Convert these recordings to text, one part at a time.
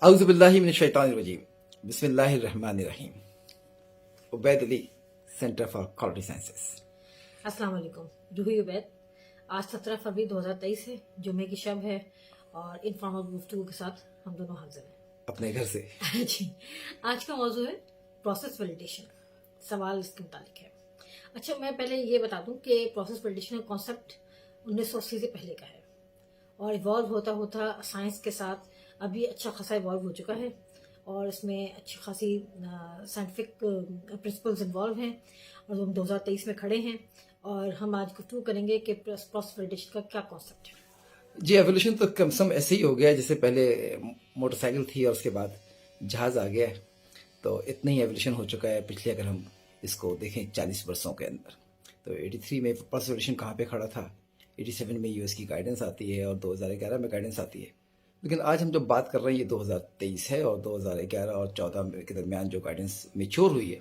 اعوذ باللہ من الشیطان الرجیم بسم اللہ الرحمن الرحیم. عبید علی، سینٹر فار کوالٹی سائنسز. السلام علیکم. جوہی عبید. آج 17 فروری 2023 ہے، جمعے کی شب ہے، اور انفارمل گفتگو کے ساتھ ہم دونوں حاضر ہیں اپنے گھر سے. جی، آج کا موضوع ہے پروسیس ویلیڈیشن. سوال اس کے متعلق ہے. اچھا، میں پہلے یہ بتا دوں کہ پروسیس ویلیڈیشن کا کانسیپٹ 1980 سے پہلے کا ہے، اور ایوالو ہوتا ہوتا سائنس کے ساتھ ابھی اچھا خاصا ایوالو ہو چکا ہے، اور اس میں اچھی خاصی سائنٹیفک پرنسپلز انوالو ہیں، اور ہم 2023 میں کھڑے ہیں، اور ہم آج گفتگو کریں گے کہ پروسیس ویلیڈیشن کا کیا کانسیپٹ ہے. جی، ایولیوشن تو کم سم ایسے ہی ہو گیا جیسے پہلے موٹر سائیکل تھی اور اس کے بعد جہاز آ گیا ہے. تو اتنا ہی ایولیوشن ہو چکا ہے پچھلے، اگر ہم اس کو دیکھیں 40 برسوں کے اندر. تو 83 میں پروسیس ویلیڈیشن کہاں پہ کھڑا تھا، 87 میں US کی گائیڈنس آتی ہے اور 2011 میں گائیڈنس آتی ہے. لیکن آج ہم جو بات کر رہے ہیں یہ 2023 ہے، اور 2011 اور 14 کے درمیان جو گائیڈنس میچور ہوئی ہے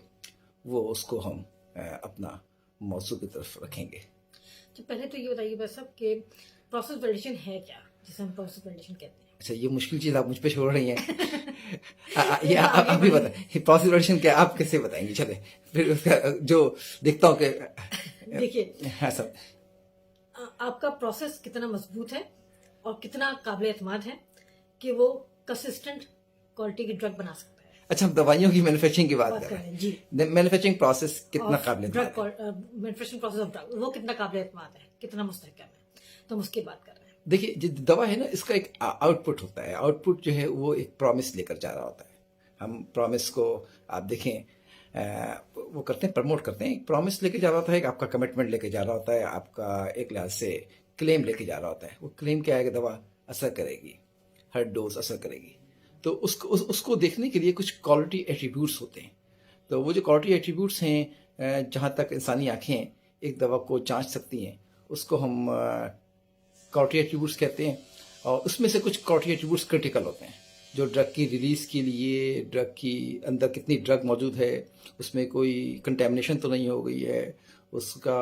وہ اس کو ہم اپنا موضوع کی طرف رکھیں گے. تو پہلے تو یہ بتائیے بس اب کہ پروسیس ویلیڈیشن ہے کیا، جسے ہم پروسیس ویلیڈیشن کہتے ہیں. اچھا، یہ مشکل چیز آپ مجھ پہ چھوڑ رہی ہیں. یہ آپ بھی بتائیں پروسیس ویلیڈیشن کیا، آپ کیسے بتائیں گے؟ چلے پھر اس کا جو دیکھتا ہوں کہ دیکھیے، ہاں سب. آپ کا پروسیس کتنا مضبوط ہے اور کتنا قابل اعتماد ہے کہ وہ کنسسٹنٹ کوالٹی کی ڈرگ بنا سکتا ہے. اچھا، ہم دوائیوں کی مینوفیکچرنگ کی بات کر رہے ہیں. جی، مینوفیکچرنگ پروسیس کتنا قابل اعتماد ہے؟ مینوفیکچرنگ پروسیس آف ڈرگ وہ کتنا قابل اعتماد ہے، کتنا مستحکم ہے، تو ہم اس کی بات کر رہے ہیں. دیکھیے، جو دوا ہے نا، اس کا ایک آؤٹ پٹ ہوتا ہے. آؤٹ پٹ جو ہے وہ ایک پرومس لے کر جا رہا ہوتا ہے. ہم پرومس کو آپ دیکھیں وہ کرتے ہیں، پروموٹ کرتے ہیں. ایک پرومس لے کے جا رہا ہوتا ہے، ایک آپ کا کمٹمنٹ لے کے جا رہا ہوتا ہے، آپ کا ایک لحاظ سے کلیم لے کے جا رہا ہوتا ہے. وہ کلیم کیا ہے کہ دوا اثر کرے گی، ہر ڈوز اثر کرے گی. تو اس کو دیکھنے کے لیے کچھ کوالٹی ایٹریبیوٹس ہوتے ہیں. تو وہ جو کوالٹی ایٹریبیوٹس ہیں، جہاں تک انسانی آنکھیں ایک دوا کو جانچ سکتی ہیں، اس کو ہم کوالٹی ایٹریبیوٹس کہتے ہیں. اور اس میں سے کچھ کوالٹی ایٹریبیوٹس کرٹیکل ہوتے ہیں، جو ڈرگ کی ریلیز کے لیے، ڈرگ کی اندر کتنی ڈرگ موجود ہے، اس میں کوئی کنٹامنیشن تو نہیں ہو گئی ہے، اس کا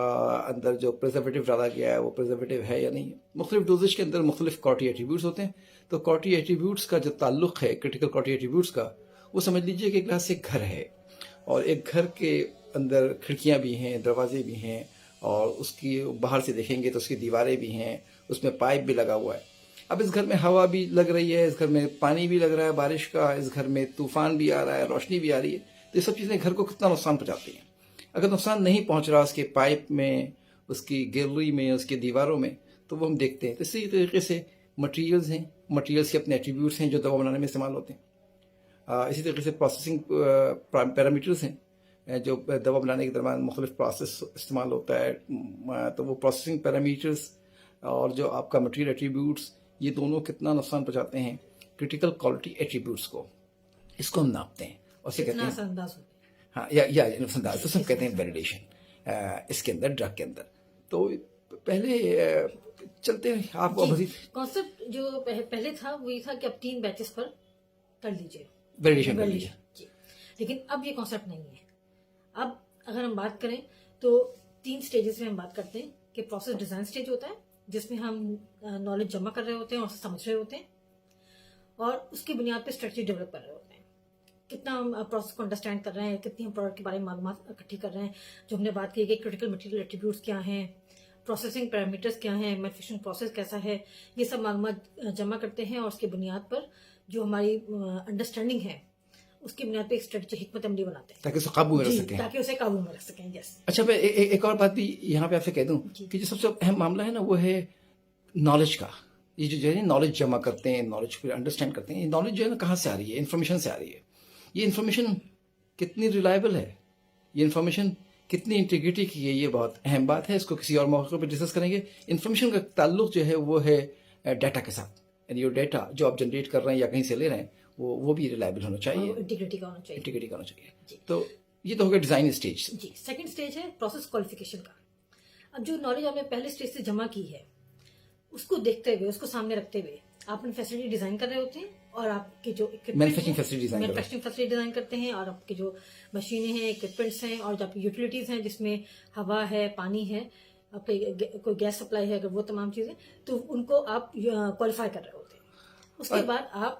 اندر جو پریزرویٹو ڈالا گیا ہے وہ پریزرویٹو ہے یا نہیں. مختلف ڈوزیج کے اندر مختلف کوالٹی ایٹریبیوٹس ہوتے ہیں. تو کوالٹی ایٹریبیوٹس کا جو تعلق ہے کرٹیکل کوالٹی ایٹریبیوٹس کا، وہ سمجھ لیجئے کہ ایک لحاظ سے گھر ہے، اور ایک گھر کے اندر کھڑکیاں بھی ہیں، دروازے بھی ہیں، اور اس کی باہر سے دیکھیں گے تو اس کی دیواریں بھی ہیں، اس میں پائپ بھی لگا ہوا ہے. اب اس گھر میں ہوا بھی لگ رہی ہے، اس گھر میں پانی بھی لگ رہا ہے بارش کا، اس گھر میں طوفان بھی آ رہا ہے، روشنی بھی آ رہی ہے. تو یہ سب چیزیں گھر کو کتنا نقصان پہنچاتی ہیں. اگر نقصان نہیں پہنچ رہا اس کے پائپ میں، اس کی گیلری میں، اس کی دیواروں میں، تو وہ ہم دیکھتے ہیں. اسی طریقے سے مٹیریلز ہیں، مٹیریلز کے اپنے ایٹریبیوٹس ہیں جو دوا بنانے میں استعمال ہوتے ہیں. اسی طریقے سے پروسیسنگ پیرامیٹرز ہیں جو دوا بنانے کے درمیان مختلف پروسیس استعمال ہوتا ہے. تو وہ پروسیسنگ پیرامیٹرز اور جو آپ کا مٹیریل ایٹریبیوٹس، یہ دونوں کتنا نقصان پہنچاتے ہیں کرٹیکل کوالٹی ایٹریبیوٹس کو. اس کو ہم ناپتے ہیں اور اسے کہتے ہیں ہاں یا تو سب کہتے ہیں ویلیڈیشن اس کے اندر، ڈرگ کے اندر. تو پہلے چلتے ہیں آپ کو مزید کانسیپٹ جو پہلے تھا وہ یہ تھا کہ اب 3 بیچز پر کر لیجیے ویلیڈیشن کر لیجیے. لیکن اب یہ کانسیپٹ نہیں ہے. اب اگر ہم بات کریں تو 3 سٹیجز میں ہم بات کرتے ہیں کہ پروسیس ڈیزائن سٹیج ہوتا ہے، جس میں ہم نالج جمع کر رہے ہوتے ہیں اور سمجھ رہے ہوتے ہیں، اور اس کی بنیاد پہ اسٹریٹجی ڈیولپ کر رہے ہوتے ہیں. کتنا ہم پروسیس کو انڈرسٹینڈ کر رہے ہیں، کتنی ہم پروڈکٹ کے بارے میں معلومات اکٹھی کر رہے ہیں. جو ہم نے بات کی کہ کرٹیکل مٹیریل ایٹریبیوٹس کیا ہیں، پروسیسنگ پیرامیٹرز کیا ہیں، مینوفیکچرنگ پروسیس کیسا ہے، یہ سب معلومات جمع کرتے ہیں، اور اس کی بنیاد پر جو ہماری انڈرسٹینڈنگ ہے اس کی بنیاد پہ ایک اسٹریٹجی، حکمت عملی بناتے ہیں تاکہ اسے قابو میں رکھ سکیں. تاکہ اسے قابو میں رکھ سکیں. یس. اچھا، میں ایک اور بات بھی یہاں پہ آپ سے کہہ دوں کہ جو سب سے اہم معاملہ ہے نا، وہ ہے نالج کا. یہ جو ہے نالج جمع کرتے ہیں، نالج کو انڈرسٹینڈ کرتے ہیں. یہ نالج جو ہے نا کہاں سے آ رہی ہے؟ انفارمیشن سے آ رہی ہے. یہ انفارمیشن کتنی ریلائبل ہے، یہ انفارمیشن کتنی انٹیگریٹی کی ہے، یہ بہت اہم بات ہے. اس کو کسی اور موقع پہ ڈسکس کریں گے. انفارمیشن کا تعلق جو ہے وہ ہے ڈیٹا کے ساتھ. یعنی یہ ڈیٹا جو آپ جنریٹ کر رہے ہیں یا کہیں سے لے رہے ہیں وہ بھی ریلائبل ہونا چاہیے، انٹیگریٹی کا ہونا چاہیے. انٹیگریٹی کا ہونا چاہیے. تو یہ تو ہو گیا ڈیزائن اسٹیج. جی. سیکنڈ اسٹیج ہے پروسیس کوالیفیکیشن کا. اب جو نالج آپ نے پہلے اسٹیج سے جمع کی ہے، اس کو دیکھتے ہوئے، اس کو سامنے رکھتے ہوئے آپ نے فیسلٹی ڈیزائن کر رہے ہوتے ہیں، اور آپ کی جو مینوفیکچرنگ فیسلٹی ڈیزائن کرتے ہیں، اور آپ کی جو مشینیں ہیں، اکوپمنٹس ہیں، اور جو آپ کی یوٹیلیٹیز ہیں جس میں ہوا ہے، پانی ہے، آپ کی کوئی گیس سپلائی ہے، اگر وہ تمام چیزیں، تو ان کو آپ کوالیفائی کر رہے ہوتے ہیں. اس کے بعد آپ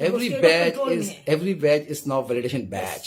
Every batch is now validation batch.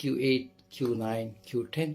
Q8, Q9, Q10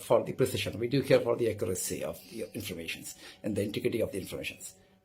for the precision, we do care for the accuracy of the informations and the integrity of the informations.